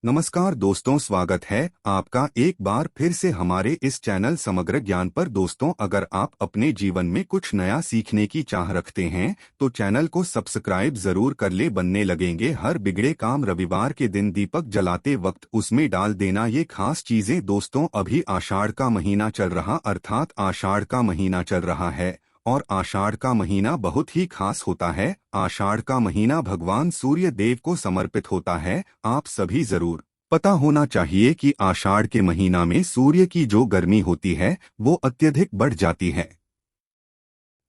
नमस्कार दोस्तों, स्वागत है आपका एक बार फिर से हमारे इस चैनल समग्र ज्ञान पर। दोस्तों, अगर आप अपने जीवन में कुछ नया सीखने की चाह रखते हैं तो चैनल को सब्सक्राइब जरूर कर ले। बनने लगेंगे हर बिगड़े काम रविवार के दिन दीपक जलाते वक्त उसमें डाल देना ये खास चीजें। दोस्तों, अभी आषाढ़ का महीना चल रहा अर्थात आषाढ़ का महीना चल रहा है और आषाढ़ का महीना बहुत ही खास होता है। आषाढ़ का महीना भगवान सूर्य देव को समर्पित होता है। आप सभी जरूर पता होना चाहिए कि आषाढ़ के महीना में सूर्य की जो गर्मी होती है वो अत्यधिक बढ़ जाती है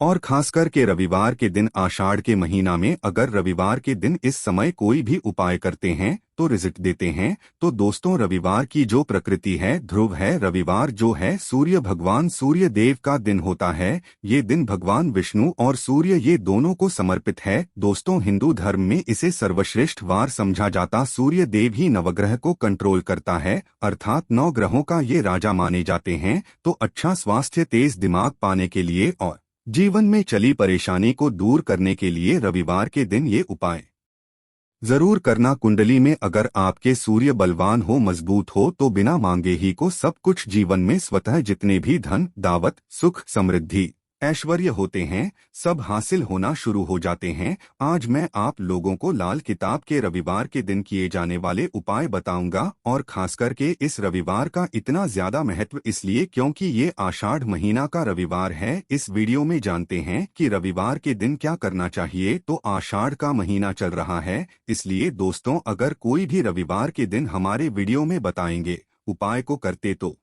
और खासकर के रविवार के दिन आषाढ़ के महीना में अगर रविवार के दिन इस समय कोई भी उपाय करते हैं तो रिजल्ट देते हैं। तो दोस्तों, रविवार की जो प्रकृति है ध्रुव है। रविवार जो है सूर्य भगवान सूर्य देव का दिन होता है। ये दिन भगवान विष्णु और सूर्य ये दोनों को समर्पित है। दोस्तों, हिंदू धर्म में इसे सर्वश्रेष्ठ वार समझा जाता। सूर्य देव ही नवग्रह को कंट्रोल करता है अर्थात 9 ग्रहों का ये राजा माने जाते हैं। तो अच्छा स्वास्थ्य, तेज दिमाग पाने के लिए और जीवन में चली परेशानी को दूर करने के लिए रविवार के दिन ये उपाय जरूर करना। कुंडली में अगर आपके सूर्य बलवान हो, मजबूत हो तो बिना मांगे ही को सब कुछ जीवन में स्वतः जितने भी धन, दावत, सुख, समृद्धि, ऐश्वर्य होते हैं सब हासिल होना शुरू हो जाते हैं। आज मैं आप लोगों को लाल किताब के रविवार के दिन किए जाने वाले उपाय बताऊंगा और खास करके इस रविवार का इतना ज्यादा महत्व इसलिए क्योंकि ये आषाढ़ महीना का रविवार है। इस वीडियो में जानते हैं कि रविवार के दिन क्या करना चाहिए। तो आषाढ़ का महीना चल रहा है, इसलिए दोस्तों अगर कोई भी रविवार के दिन हमारे वीडियो में बताएंगे उपाय को करते तो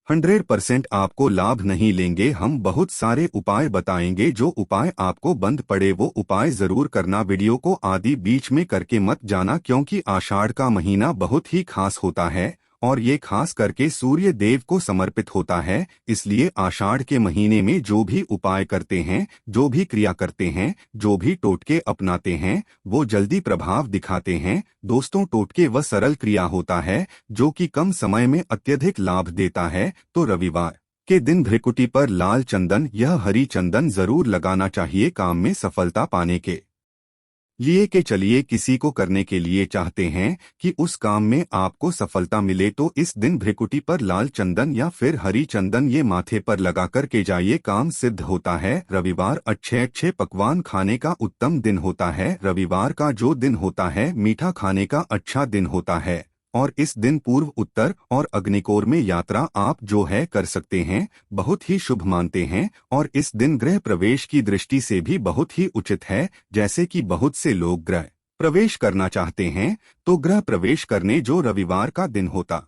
100% आपको लाभ नहीं लेंगे। हम बहुत सारे उपाय बताएंगे, जो उपाय आपको बंद पड़े वो उपाय जरूर करना। वीडियो को आदि बीच में करके मत जाना क्योंकि आषाढ़ का महीना बहुत ही खास होता है और ये खास करके सूर्य देव को समर्पित होता है। इसलिए आषाढ़ के महीने में जो भी उपाय करते हैं, जो भी क्रिया करते हैं, जो भी टोटके अपनाते हैं वो जल्दी प्रभाव दिखाते हैं। दोस्तों, टोटके वह सरल क्रिया होता है जो कि कम समय में अत्यधिक लाभ देता है। तो रविवार के दिन भ्रिकुटी पर लाल चंदन, यह हरी चंदन जरूर लगाना चाहिए काम में सफलता पाने के लिए। के चलिए किसी को करने के लिए चाहते हैं कि उस काम में आपको सफलता मिले तो इस दिन भ्रिकुटी पर लाल चंदन या फिर हरी चंदन ये माथे पर लगा कर के जाइए, काम सिद्ध होता है। रविवार अच्छे अच्छे पकवान खाने का उत्तम दिन होता है। रविवार का जो दिन होता है मीठा खाने का अच्छा दिन होता है और इस दिन पूर्व, उत्तर और अग्निकोर में यात्रा आप जो है कर सकते हैं, बहुत ही शुभ मानते हैं। और इस दिन गृह प्रवेश की दृष्टि से भी बहुत ही उचित है। जैसे कि बहुत से लोग गृह प्रवेश करना चाहते हैं तो गृह प्रवेश करने जो रविवार का दिन होता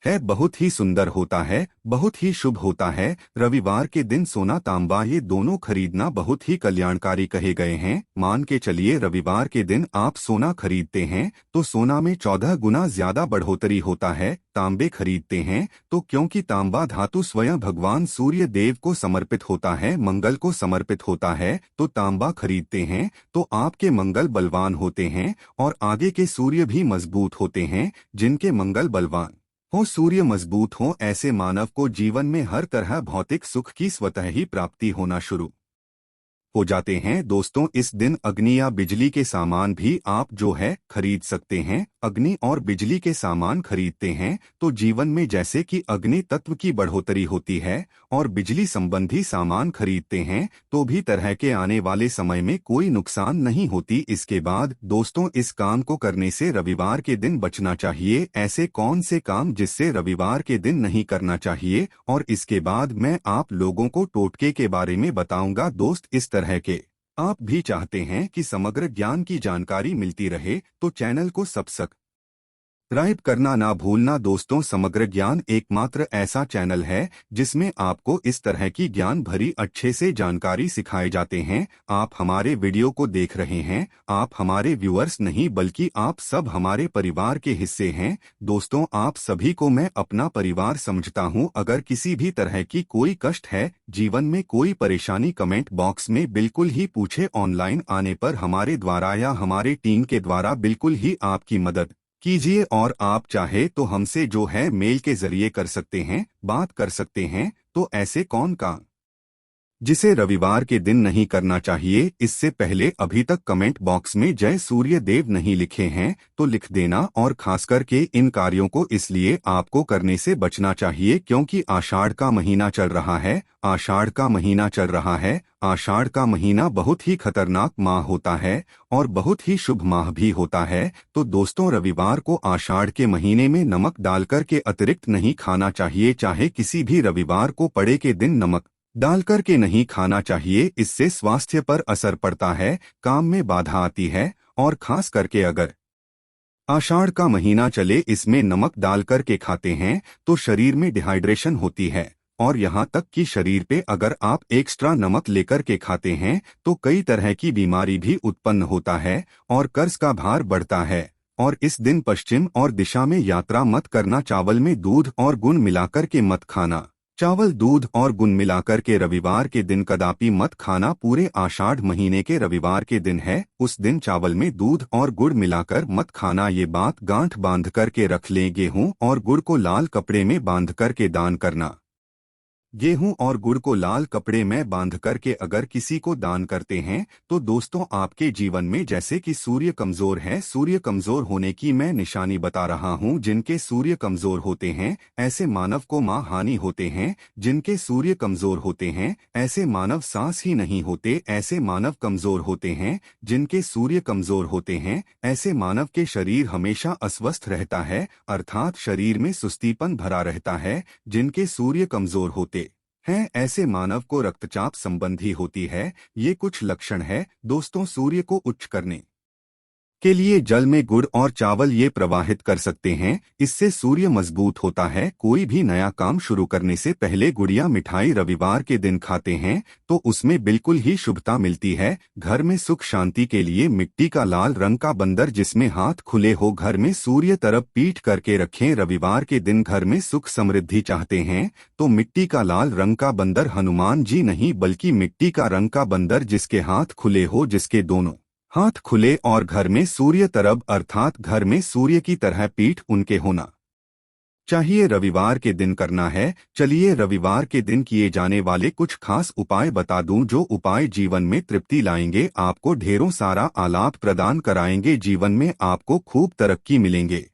है बहुत ही सुंदर होता है, बहुत ही शुभ होता है। रविवार के दिन सोना तांबा ये दोनों खरीदना बहुत ही कल्याणकारी कहे गए हैं। मान के चलिए रविवार के दिन आप सोना खरीदते हैं तो सोना में 14 गुना ज्यादा बढ़ोतरी होता है। तांबे खरीदते हैं तो क्योंकि तांबा धातु स्वयं भगवान सूर्य देव को समर्पित होता है, मंगल को समर्पित होता है, तो तांबा खरीदते हैं तो आपके मंगल बलवान होते हैं और आगे के सूर्य भी मजबूत होते हैं। जिनके मंगल बलवान हो, सूर्य मजबूत हो, ऐसे मानव को जीवन में हर तरह भौतिक सुख की स्वतः ही प्राप्ति होना शुरू हो जाते हैं। दोस्तों, इस दिन अग्नि या बिजली के सामान भी आप जो है खरीद सकते हैं। अग्नि और बिजली के सामान खरीदते हैं तो जीवन में जैसे कि अग्नि तत्व की बढ़ोतरी होती है और बिजली संबंधी सामान खरीदते हैं तो भी तरह के आने वाले समय में कोई नुकसान नहीं होती। इसके बाद दोस्तों, इस काम को करने से रविवार के दिन बचना चाहिए। ऐसे कौन से काम जिससे रविवार के दिन नहीं करना चाहिए और इसके बाद मैं आप लोगों को टोटके के बारे में बताऊंगा। दोस्त, इस तरह के आप भी चाहते हैं कि समग्र ज्ञान की जानकारी मिलती रहे तो चैनल को सब्सक्राइब करना ना भूलना। दोस्तों, समग्र ज्ञान एकमात्र ऐसा चैनल है जिसमें आपको इस तरह की ज्ञान भरी अच्छे से जानकारी सिखाए जाते हैं। आप हमारे वीडियो को देख रहे हैं, आप हमारे व्यूअर्स नहीं बल्कि आप सब हमारे परिवार के हिस्से हैं। दोस्तों, आप सभी को मैं अपना परिवार समझता हूं। अगर किसी भी तरह की कोई कष्ट है, जीवन में कोई परेशानी, कमेंट बॉक्स में बिल्कुल ही पूछे। ऑनलाइन आने पर हमारे द्वारा या हमारे टीम के द्वारा बिल्कुल ही आपकी मदद कीजिए और आप चाहे तो हमसे जो है मेल के जरिए कर सकते हैं, बात कर सकते हैं। तो ऐसे कौन काम जिसे रविवार के दिन नहीं करना चाहिए। इससे पहले अभी तक कमेंट बॉक्स में जय सूर्य देव नहीं लिखे हैं तो लिख देना। और खासकर के इन कार्यों को इसलिए आपको करने से बचना चाहिए क्योंकि आषाढ़ का महीना चल रहा है। आषाढ़ का महीना चल रहा है। आषाढ़ का महीना बहुत ही खतरनाक माह होता है और बहुत ही शुभ माह भी होता है। तो दोस्तों, रविवार को आषाढ़ के महीने में नमक डालकर के अतिरिक्त नहीं खाना चाहिए। चाहे किसी भी रविवार को पड़े के दिन नमक डालकर के नहीं खाना चाहिए। इससे स्वास्थ्य पर असर पड़ता है, काम में बाधा आती है। और खास करके अगर आषाढ़ का महीना चले इसमें नमक डाल करके खाते हैं तो शरीर में डिहाइड्रेशन होती है। और यहाँ तक कि शरीर पे अगर आप एक्स्ट्रा नमक लेकर के खाते हैं तो कई तरह की बीमारी भी उत्पन्न होता है और कर्ज का भार बढ़ता है। और इस दिन पश्चिम और दिशा में यात्रा मत करना। चावल में दूध और गुण मिलाकर के मत खाना। चावल, दूध और गुण मिलाकर के रविवार के दिन कदापि मत खाना। पूरे आषाढ़ महीने के रविवार के दिन है, उस दिन चावल में दूध और गुड़ मिलाकर मत खाना। ये बात गांठ बांध करके रख लें। गेहूं और गुड़ को लाल कपड़े में बांध करके दान करना। गेहूं और गुड़ को लाल कपड़े में बांध करके अगर किसी को दान करते हैं तो दोस्तों आपके जीवन में जैसे कि सूर्य कमजोर है, सूर्य कमजोर होने की मैं निशानी बता रहा हूं। जिनके सूर्य कमजोर होते हैं ऐसे मानव को मां हानि होते हैं। जिनके सूर्य कमजोर होते हैं ऐसे मानव सांस ही नहीं होते। ऐसे मानव कमजोर होते हैं। जिनके सूर्य कमजोर होते हैं ऐसे मानव के शरीर हमेशा अस्वस्थ रहता है, अर्थात शरीर में सुस्तीपन भरा रहता है। जिनके सूर्य कमजोर होते हैं ऐसे मानव को रक्तचाप संबंधी होती है। ये कुछ लक्षण है दोस्तों। सूर्य को उच्च करने के लिए जल में गुड़ और चावल ये प्रवाहित कर सकते हैं। इससे सूर्य मजबूत होता है। कोई भी नया काम शुरू करने से पहले गुड़िया मिठाई रविवार के दिन खाते हैं तो उसमें बिल्कुल ही शुभता मिलती है। घर में सुख शांति के लिए मिट्टी का लाल रंग का बंदर जिसमें हाथ खुले हो घर में सूर्य तरफ पीठ करके रखें। रविवार के दिन घर में सुख समृद्धि चाहते हैं तो मिट्टी का लाल रंग का बंदर, हनुमान जी नहीं बल्कि मिट्टी का रंग का बंदर जिसके हाथ खुले हो, जिसके दोनों हाथ खुले और घर में सूर्य तरफ अर्थात घर में सूर्य की तरह पीठ उनके होना चाहिए, रविवार के दिन करना है। चलिए रविवार के दिन किए जाने वाले कुछ खास उपाय बता दूं जो उपाय जीवन में तृप्ति लाएंगे, आपको ढेरों सारा आलाप प्रदान कराएंगे, जीवन में आपको खूब तरक्की मिलेंगे।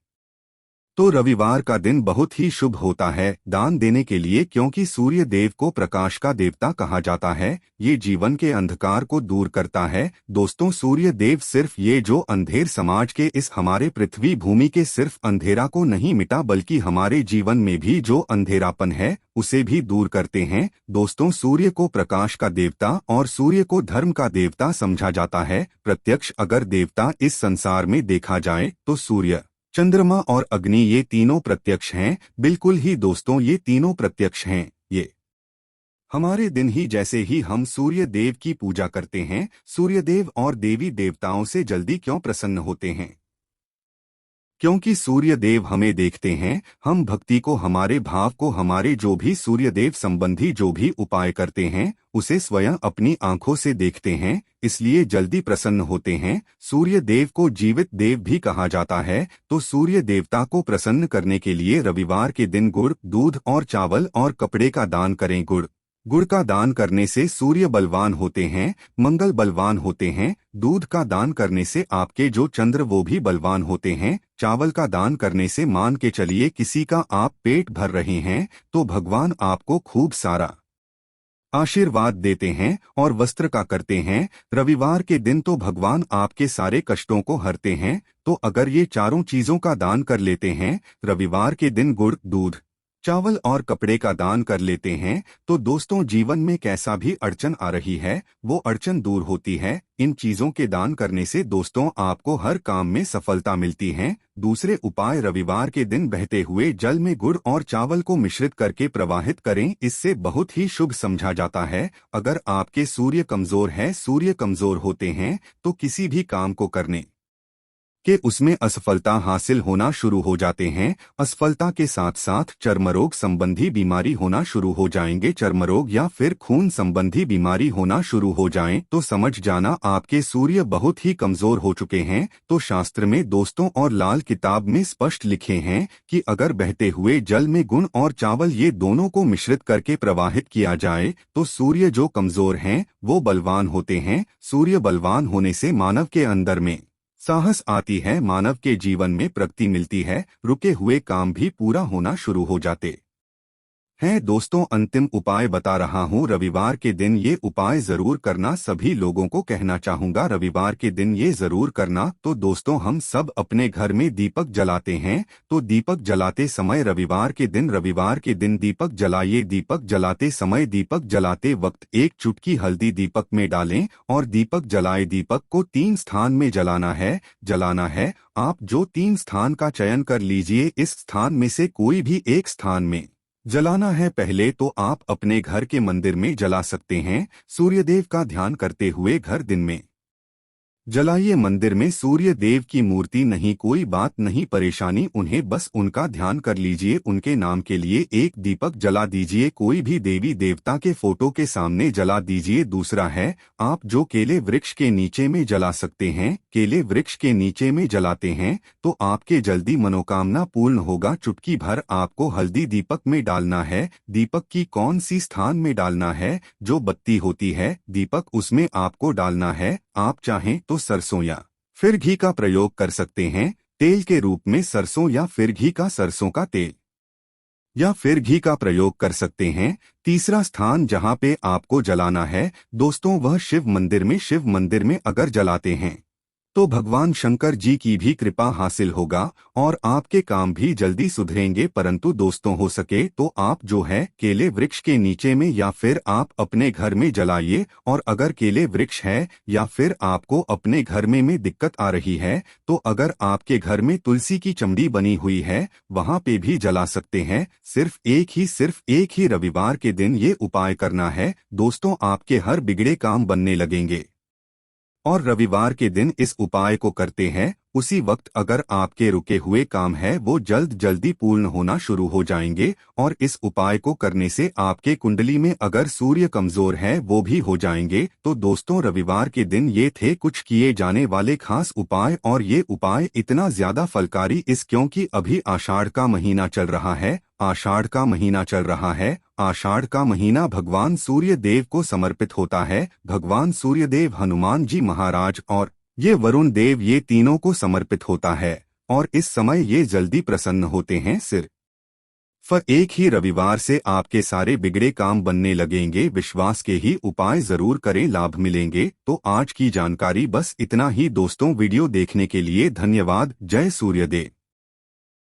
तो रविवार का दिन बहुत ही शुभ होता है दान देने के लिए क्योंकि सूर्य देव को प्रकाश का देवता कहा जाता है। ये जीवन के अंधकार को दूर करता है। दोस्तों, सूर्य देव सिर्फ ये जो अंधेर समाज के इस हमारे पृथ्वी भूमि के सिर्फ अंधेरा को नहीं मिटा बल्कि हमारे जीवन में भी जो अंधेरापन है उसे भी दूर करते हैं। दोस्तों, सूर्य को प्रकाश का देवता और सूर्य को धर्म का देवता समझा जाता है। प्रत्यक्ष अगर देवता इस संसार में देखा जाए तो सूर्य, चंद्रमा और अग्नि ये तीनों प्रत्यक्ष हैं। बिल्कुल ही दोस्तों, ये तीनों प्रत्यक्ष हैं। ये हमारे दिन ही जैसे ही हम सूर्य देव की पूजा करते हैं, सूर्य देव और देवी देवताओं से जल्दी क्यों प्रसन्न होते हैं? क्योंकि सूर्य देव हमें देखते हैं। हम भक्ति को, हमारे भाव को, हमारे जो भी सूर्य देव संबंधी जो भी उपाय करते हैं उसे स्वयं अपनी आंखों से देखते हैं, इसलिए जल्दी प्रसन्न होते हैं। सूर्य देव को जीवित देव भी कहा जाता है। तो सूर्य देवता को प्रसन्न करने के लिए रविवार के दिन गुड़, दूध और चावल और कपड़े का दान करें। गुड़ का दान करने से सूर्य बलवान होते हैं, मंगल बलवान होते हैं। दूध का दान करने से आपके जो चंद्र वो भी बलवान होते हैं। चावल का दान करने से मान के चलिए किसी का आप पेट भर रहे हैं तो भगवान आपको खूब सारा आशीर्वाद देते हैं। और वस्त्र का करते हैं रविवार के दिन तो भगवान आपके सारे कष्टों को हरते हैं। तो अगर ये चारों चीजों का दान कर लेते हैं, रविवार के दिन गुड़, दूध, चावल और कपड़े का दान कर लेते हैं तो दोस्तों जीवन में कैसा भी अड़चन आ रही है वो अड़चन दूर होती है। इन चीजों के दान करने से दोस्तों आपको हर काम में सफलता मिलती है। दूसरे उपाय, रविवार के दिन बहते हुए जल में गुड़ और चावल को मिश्रित करके प्रवाहित करें, इससे बहुत ही शुभ समझा जाता है। अगर आपके सूर्य कमजोर है, सूर्य कमजोर होते हैं तो किसी भी काम को करने कि उसमें असफलता हासिल होना शुरू हो जाते हैं। असफलता के साथ साथ चर्मरोग संबंधी बीमारी होना शुरू हो जाएंगे। चर्मरोग या फिर खून संबंधी बीमारी होना शुरू हो जाएं तो समझ जाना आपके सूर्य बहुत ही कमजोर हो चुके हैं। तो शास्त्र में दोस्तों और लाल किताब में स्पष्ट लिखे हैं कि अगर बहते हुए जल में गुण और चावल ये दोनों को मिश्रित करके प्रवाहित किया जाए तो सूर्य जो कमजोर हैं वो बलवान होते हैं। सूर्य बलवान होने से मानव के अंदर में साहस आती है, मानव के जीवन में प्रगति मिलती है, रुके हुए काम भी पूरा होना शुरू हो जाते हैं। दोस्तों, अंतिम उपाय बता रहा हूँ। रविवार के दिन ये उपाय जरूर करना, सभी लोगों को कहना चाहूँगा रविवार के दिन ये जरूर करना। तो दोस्तों, हम सब अपने घर में दीपक जलाते हैं, तो दीपक जलाते समय रविवार के दिन दीपक जलाइए। दीपक जलाते समय, दीपक जलाते वक्त एक चुटकी हल्दी दीपक में डालें और दीपक जलाए। दीपक को 3 स्थान में जलाना है। आप जो 3 स्थान का चयन कर लीजिए, इस स्थान में से कोई भी एक स्थान में जलाना है। पहले तो आप अपने घर के मंदिर में जला सकते हैं, सूर्यदेव का ध्यान करते हुए घर दिन में जलाइए। मंदिर में सूर्य देव की मूर्ति नहीं, कोई बात नहीं, परेशानी उन्हें बस उनका ध्यान कर लीजिए, उनके नाम के लिए एक दीपक जला दीजिए। कोई भी देवी देवता के फोटो के सामने जला दीजिए। दूसरा है, आप जो केले वृक्ष के नीचे में जला सकते हैं। केले वृक्ष के नीचे में जलाते हैं तो आपके जल्दी मनोकामना पूर्ण होगा। चुटकी भर आपको हल्दी दीपक में डालना है। दीपक की कौन सी स्थान में डालना है? जो बत्ती होती है दीपक, उसमें आपको डालना है। आप चाहें तो सरसों या फिर घी का प्रयोग कर सकते हैं, तेल के रूप में सरसों या फिर घी का, सरसों का तेल या फिर घी का प्रयोग कर सकते हैं। तीसरा स्थान जहां पे आपको जलाना है दोस्तों, वह शिव मंदिर में अगर जलाते हैं तो भगवान शंकर जी की भी कृपा हासिल होगा और आपके काम भी जल्दी सुधरेंगे। परंतु दोस्तों, हो सके तो आप जो है केले वृक्ष के नीचे में या फिर आप अपने घर में जलाइए। और अगर केले वृक्ष है या फिर आपको अपने घर में दिक्कत आ रही है तो अगर आपके घर में तुलसी की चमड़ी बनी हुई है वहां पे भी जला सकते हैं। सिर्फ एक ही रविवार के दिन ये उपाय करना है दोस्तों, आपके हर बिगड़े काम बनने लगेंगे। और रविवार के दिन इस उपाय को करते हैं, उसी वक्त अगर आपके रुके हुए काम है वो जल्दी पूर्ण होना शुरू हो जाएंगे। और इस उपाय को करने से आपके कुंडली में अगर सूर्य कमजोर है वो भी हो जाएंगे। तो दोस्तों, रविवार के दिन ये थे कुछ किए जाने वाले खास उपाय। और ये उपाय इतना ज्यादा फलकारी क्योंकि अभी आषाढ़ का महीना चल रहा है। आषाढ़ का महीना भगवान सूर्य देव को समर्पित होता है। भगवान सूर्य देव, हनुमान जी महाराज और ये वरुण देव, ये तीनों को समर्पित होता है। और इस समय ये जल्दी प्रसन्न होते हैं। सिर्फ एक ही रविवार से आपके सारे बिगड़े काम बनने लगेंगे। विश्वास के ही उपाय जरूर करें, लाभ मिलेंगे। तो आज की जानकारी बस इतना ही दोस्तों। वीडियो देखने के लिए धन्यवाद। जय सूर्यदेव।